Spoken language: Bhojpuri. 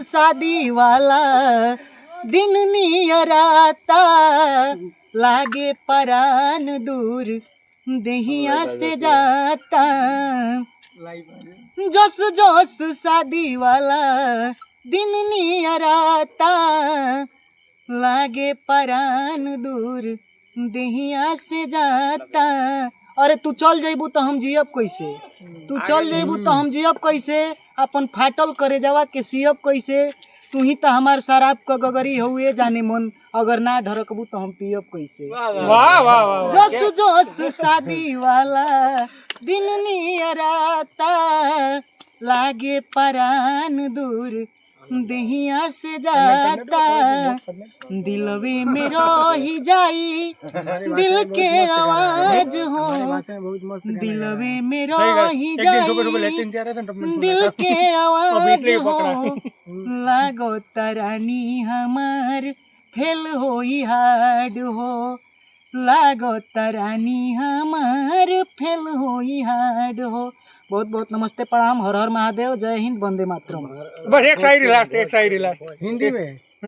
शादी वाला दिन नियराता लागे परान दूर दहिया से जाता। जोश जोश शादी वाला दिन नियराता लागे परान दूर दहिया से जाता। अरे तू चल जेबू तो हम जियब कैसे, तू चल जेबू तो हम जियब कैसे, अपन फाटल करे जावा के सियब कैसे। तू ही तो हमार शराब का गगरी हुए जाने मन, अगर ना ढरकबू तो हम पियब कैसे। वाह वाह वाह जोश जोश शादी वाला दिन नियराता लागे परान दूर दहिया से जाता। दिलवे में रही जाई दिल के आवाज हो, दिलवे में रही जाई दिल के आवाज हो। लागो तरानी हमार फेल होई हाड हो, लागो तरानी हमार फेल होई हाड हो। बहुत बहुत नमस्ते, प्रणाम, हर हर महादेव, जय हिंद, वंदे मातरम। बस एक साइड लास्ट, एक साइड लास्ट हिंदी में।